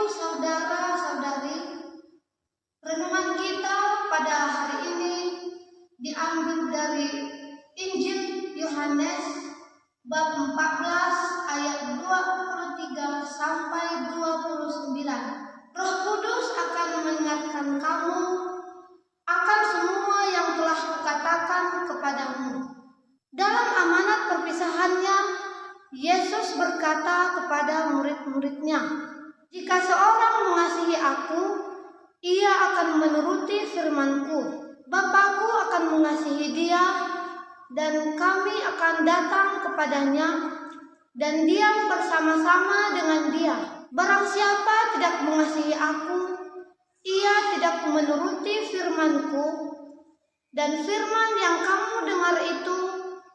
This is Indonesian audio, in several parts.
saudara-saudari, renungan kita pada hari ini diambil dari Injil Yohanes bab 14 ayat 23 sampai 29. Roh Kudus akan mengingatkan kamu akan semua yang telah kukatakan kepadamu. Dalam amanat perpisahannya, Yesus berkata kepada murid-muridnya, "Jika seorang mengasihi aku, ia akan menuruti firman-Ku. Bapa-Ku akan mengasihi dia, dan kami akan datang kepadanya dan diam bersama-sama dengan dia. Barang siapa tidak mengasihi aku, ia tidak menuruti firman-Ku, dan firman yang kamu dengar itu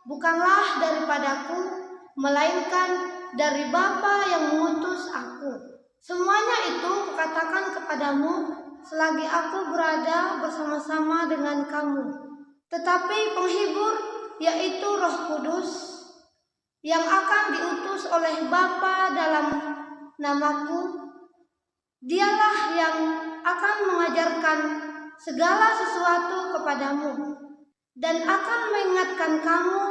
bukanlah daripadaku, melainkan dari Bapa yang mengutus aku. Semuanya itu kukatakan kepadamu selagi aku berada bersama-sama dengan kamu. Tetapi penghibur, yaitu Roh Kudus, yang akan diutus oleh Bapa dalam namaku, dialah yang akan mengajarkan segala sesuatu kepadamu, dan akan mengingatkan kamu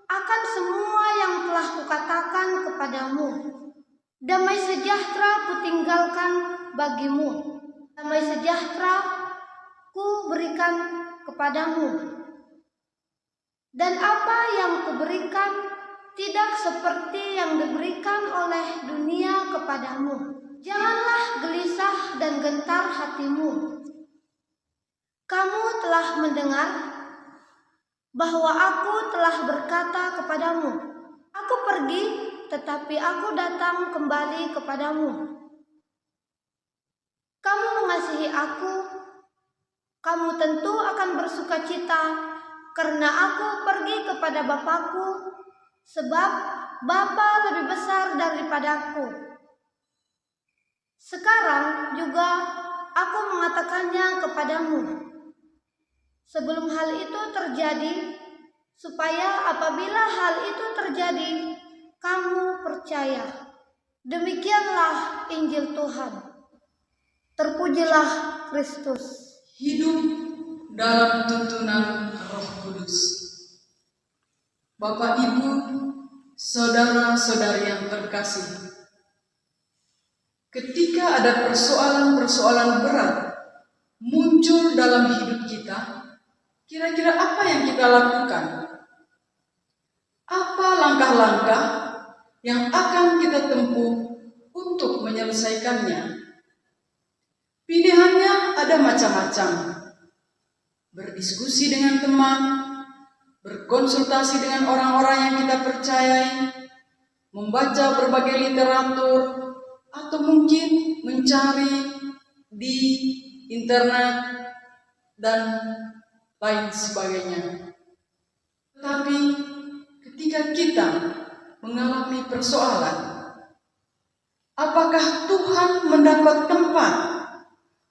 akan semua yang telah kukatakan kepadamu. Damai sejahtera kutinggalkan bagimu, damai sejahtera ku berikan kepadamu. Dan apa yang kuberikan tidak seperti yang diberikan oleh dunia kepadamu. Janganlah gelisah dan gentar hatimu. Kamu telah mendengar bahwa aku telah berkata kepadamu, aku pergi, tetapi aku datang kembali kepadamu. Kamu mengasihi aku, kamu tentu akan bersukacita karena aku pergi kepada Bapa-Ku, sebab Bapa lebih besar daripadaku. Sekarang juga aku mengatakannya kepadamu, sebelum hal itu terjadi, supaya apabila hal itu terjadi, kamu percaya." Demikianlah Injil Tuhan. Terpujilah Kristus. Hidup dalam tuntunan Roh Kudus. Bapak, Ibu, saudara-saudari yang terkasih, ketika ada persoalan-persoalan berat muncul dalam hidup kita, kira-kira apa yang kita lakukan? Apa langkah-langkah yang akan kita tempuh untuk menyelesaikannya? Pilihannya ada macam-macam. Berdiskusi dengan teman, berkonsultasi dengan orang-orang yang kita percayai, membaca berbagai literatur, atau mungkin mencari di internet dan lain sebagainya. Tetapi ketika kita mengalami persoalan, apakah Tuhan mendapat tempat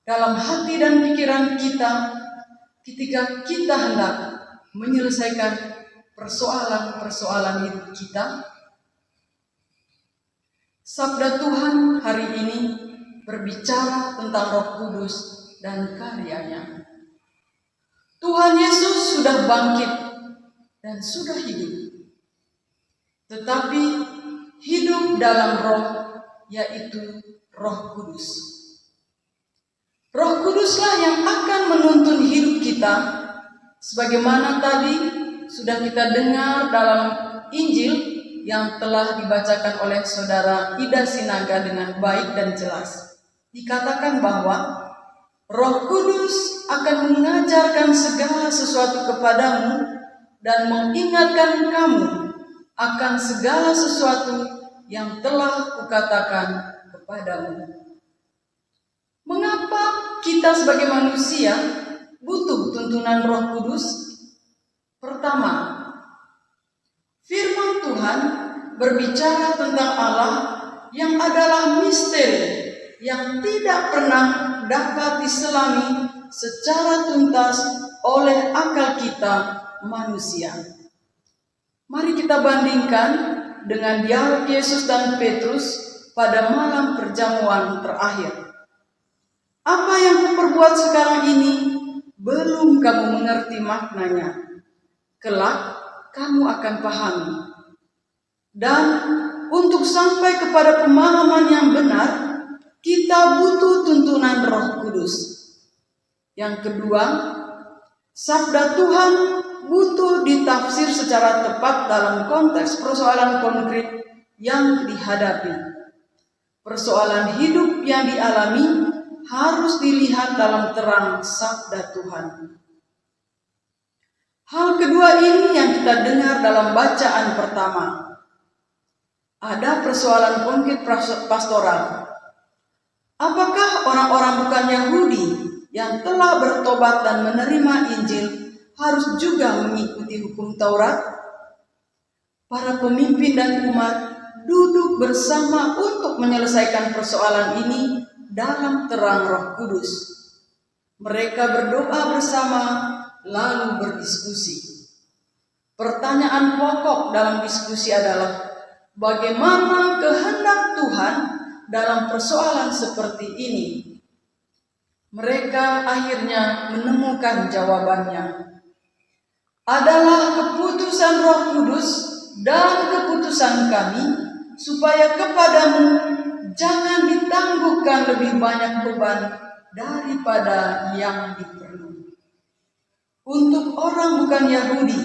dalam hati dan pikiran kita ketika kita hendak menyelesaikan persoalan-persoalan hidup kita? Sabda Tuhan hari ini berbicara tentang Roh Kudus dan karyanya. Tuhan Yesus sudah bangkit dan sudah hidup, tetapi hidup dalam Roh, yaitu Roh Kudus. Roh Kuduslah yang akan menuntun hidup kita, sebagaimana tadi sudah kita dengar dalam Injil yang telah dibacakan oleh saudara Ida Sinaga dengan baik dan jelas. Dikatakan bahwa Roh Kudus akan mengajarkan segala sesuatu kepadamu dan mengingatkan kamu akan segala sesuatu yang telah kukatakan kepadamu. Mengapa kita sebagai manusia butuh tuntunan Roh Kudus? Pertama, firman Tuhan berbicara tentang Allah yang adalah misteri yang tidak pernah dapat diselami secara tuntas oleh akal kita manusia. Mari kita bandingkan dengan dialog Yesus dan Petrus pada malam perjamuan terakhir. Apa yang kuperbuat sekarang ini belum kamu mengerti maknanya. Kelak kamu akan pahami. Dan untuk sampai kepada pemahaman yang benar, kita butuh tuntunan Roh Kudus. Yang kedua, sabda Tuhan butuh ditafsir secara tepat dalam konteks persoalan konkret yang dihadapi. Persoalan hidup yang dialami harus dilihat dalam terang sabda Tuhan. Hal kedua ini yang kita dengar dalam bacaan pertama. Ada persoalan konkret pastoral. Apakah orang-orang bukan Yahudi yang telah bertobat dan menerima Injil harus juga mengikuti hukum Taurat? Para pemimpin dan umat duduk bersama untuk menyelesaikan persoalan ini dalam terang Roh Kudus. Mereka berdoa bersama lalu berdiskusi. Pertanyaan pokok dalam diskusi adalah bagaimana kehendak Tuhan dalam persoalan seperti ini. Mereka akhirnya menemukan jawabannya. Adalah keputusan Roh Kudus dan keputusan kami supaya kepadamu jangan ditangguhkan lebih banyak beban daripada yang diperlukan. Untuk orang bukan Yahudi,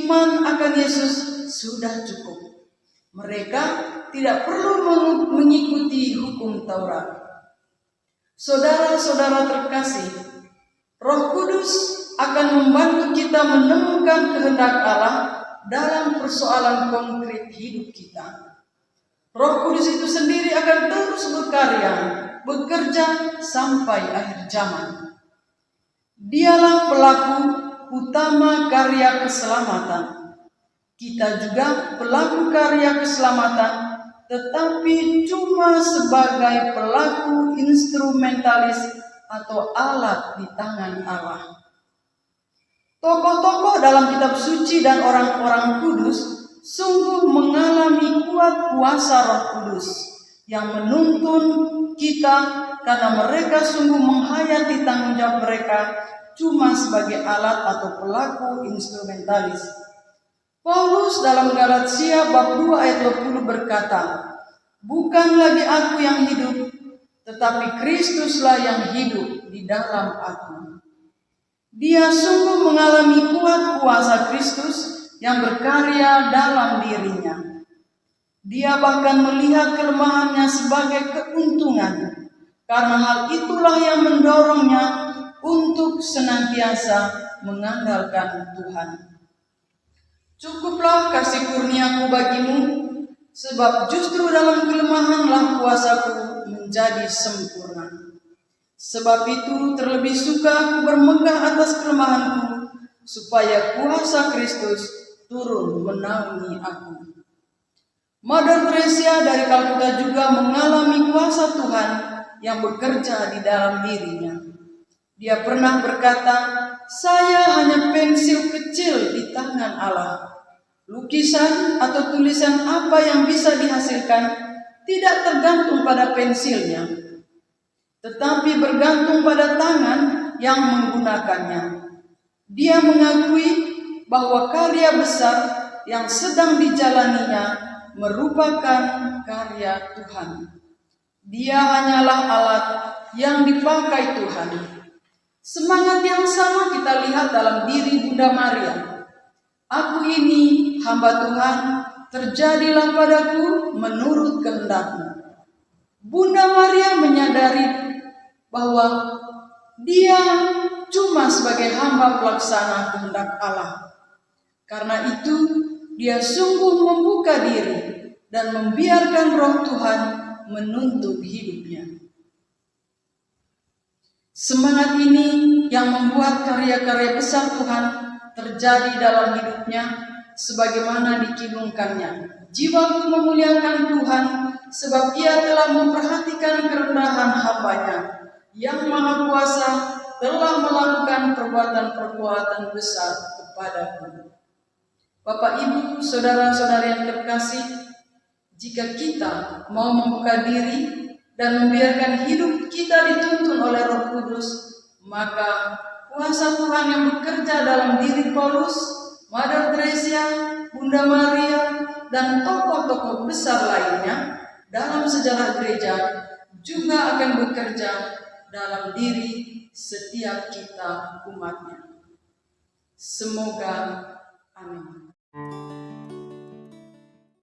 iman akan Yesus sudah cukup. Mereka tidak perlu mengikuti hukum Taurat. Saudara-saudara terkasih, Roh Kudus akan membantu kita menemukan kehendak Allah dalam persoalan konkret hidup kita. Roh Kudus itu sendiri akan terus bekerja sampai akhir zaman. Dialah pelaku utama karya keselamatan. Kita juga pelaku karya keselamatan, tetapi cuma sebagai pelaku instrumentalis atau alat di tangan Allah. Tokoh-tokoh dalam kitab suci dan orang-orang kudus sungguh mengalami kuat kuasa Roh Kudus yang menuntun kita karena mereka sungguh menghayati tanggung jawab mereka cuma sebagai alat atau pelaku instrumentalis. Paulus dalam Galatia bab 2 ayat 20 berkata, "Bukan lagi aku yang hidup, tetapi Kristuslah yang hidup di dalam aku." Dia sungguh mengalami kuat kuasa Kristus yang berkarya dalam dirinya. Dia bahkan melihat kelemahannya sebagai keuntungan, karena hal itulah yang mendorongnya untuk senantiasa mengandalkan Tuhan. Cukuplah kasih kurniaku bagimu, sebab justru dalam kelemahanlah kuasaku menjadi sempurna. Sebab itu terlebih suka aku bermegah atas kelemahanku, supaya kuasa Kristus turun menaungi aku. Mother Teresa dari Kalkuta juga mengalami kuasa Tuhan yang bekerja di dalam dirinya. Dia pernah berkata, "Saya hanya pensil kecil di tangan Allah. Lukisan atau tulisan apa yang bisa dihasilkan tidak tergantung pada pensilnya, tetapi bergantung pada tangan yang menggunakannya." Dia mengakui bahwa karya besar yang sedang dijalaninya merupakan karya Tuhan. Dia hanyalah alat yang dipakai Tuhan. Semangat yang sama kita lihat dalam diri Bunda Maria. "Aku ini hamba Tuhan, terjadilah padaku menurut kehendak-Mu." Bunda Maria menyadari bahwa dia cuma sebagai hamba pelaksana kehendak Allah. Karena itu, dia sungguh membuka diri dan membiarkan Roh Tuhan menuntun hidupnya. Semangat ini yang membuat karya-karya besar Tuhan terjadi dalam hidupnya sebagaimana dikibungkannya. "Jiwaku memuliakan Tuhan, sebab Ia telah memperhatikan kerendahan hamba-Nya. Yang Maha Kuasa telah melakukan perbuatan-perbuatan besar kepadaku." Bapak, Ibu, saudara-saudari yang terkasih, Jika kita mau membuka diri dan membiarkan hidup kita dituntun oleh Roh Kudus, maka kuasa Tuhan yang bekerja dalam diri Paulus, Mother Teresa, Bunda Maria, dan tokoh-tokoh besar lainnya dalam sejarah gereja juga akan bekerja dalam diri setiap kita umatnya. Semoga amin.